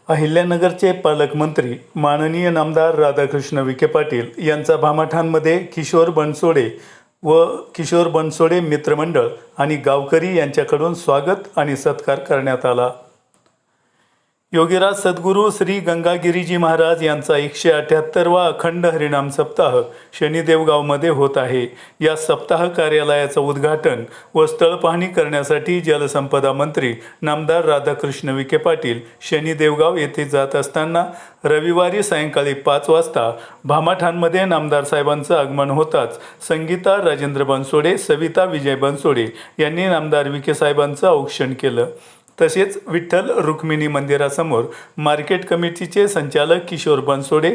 अहिल्यानगरचे पालकमंत्री माननीय नामदार राधाकृष्ण विखे पाटील यांचा भामाठांमध्ये किशोर बनसोडे मित्रमंडळ आणि गावकरी यांच्याकडून स्वागत आणि सत्कार करण्यात आला। योगीराज सद्गुरू श्री गंगागिरीजी महाराज यांचा 178वा अखंड हरिनाम सप्ताह शनिदेवगावमध्ये होत आहे। या सप्ताह कार्यालयाचं उद्घाटन व स्थळ पाहणी करण्यासाठी जलसंपदा मंत्री नामदार राधाकृष्ण विखे पाटील शनिदेवगाव येथे जात असताना रविवारी सायंकाळी 5 वाजता भामाठांमध्ये नामदार साहेबांचं आगमन होताच संगीता राजेंद्र बनसोडे, सविता विजय बनसोडे यांनी नामदार विखे साहेबांचं औक्षण केलं। तसेच विठ्ठल रुक्मिणी मंदिरासमोर मार्केट कमिटीचे संचालक किशोर बनसोडे,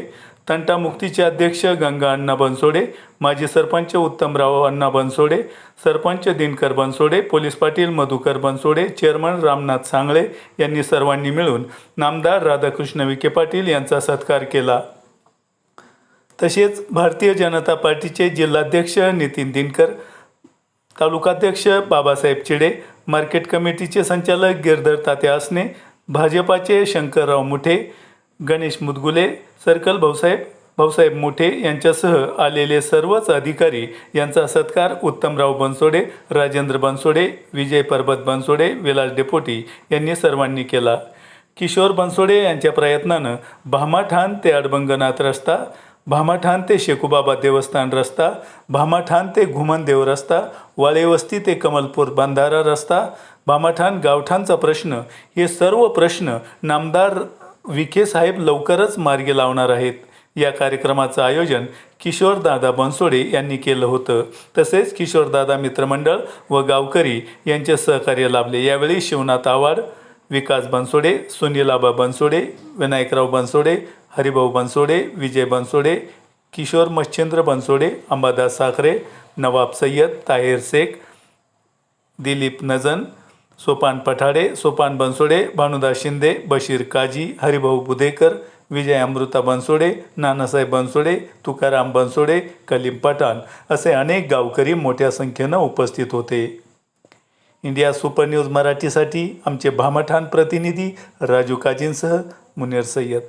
तंटामुक्तीचे अध्यक्ष गंगा अण्णा बनसोडे, माजी सरपंच उत्तमराव अण्णा बनसोडे, सरपंच दिनकर बनसोडे, पोलीस पाटील मधुकर बनसोडे, चेअरमन रामनाथ सांगळे यांनी सर्वांनी मिळून नामदार राधाकृष्ण विखे पाटील यांचा सत्कार केला। तसेच भारतीय जनता पार्टीचे जिल्हाध्यक्ष नितीन दिनकर, तालुकाध्यक्ष बाबासाहेब चिडे, मार्केट कमिटीचे संचालक गिरधर तात्या असणे, भाजपाचे शंकरराव मुठे, गणेश मुदगुले, सर्कल भाऊसाहेब मुठे यांच्यासह आलेले सर्वच अधिकारी यांचा सत्कार उत्तमराव बनसोडे, राजेंद्र बनसोडे, विजय पर्वत बनसोडे, विलास डेपोटी यांनी सर्वांनी केला। किशोर बनसोडे यांच्या प्रयत्नानं भामाठाण ते अडबंगनाथ रस्ता, भामाठाण ते शेकुबाबा देवस्थान रस्ता, भामाठाण ते घुमनदेव रस्ता, वाळेवस्ती ते कमलपूर बंधारा रस्ता, भामाठाण गावठाणचा प्रश्न हे सर्व प्रश्न नामदार विखे साहेब लवकरच मार्गी लावणार आहेत। या कार्यक्रमाचं आयोजन किशोरदादा बनसोडे यांनी केलं होतं। तसेच किशोरदादा मित्रमंडळ व गावकरी यांचे सहकार्य लाभले। यावेळी शिवनाथ आवाड, विकास बनसोडे, सुनीलाबा बनसोडे, विनायकराव बनसोडे, हरिभाऊ बनसोडे, विजय बनसोडे, किशोर मच्छिंद्र बनसोडे, अंबादास साखरे, नवाब सय्यद, ताहिर शेख, दिलीप नजन, सोपान पठाडे, सोपान बनसोडे, भानुदास शिंदे, बशीर काजी, हरिभाऊ बुदेकर, विजय अमृता बनसोडे, नानासाहेब बनसोडे, तुकाराम बनसोडे, कलीम पठाण असे अनेक गावकरी मोठ्या संख्येनं उपस्थित होते। इंडिया सुपर न्यूज मराठीसाठी आमचे भामाठाण प्रतिनिधी राजू काजींसह मुनीर सय्यद।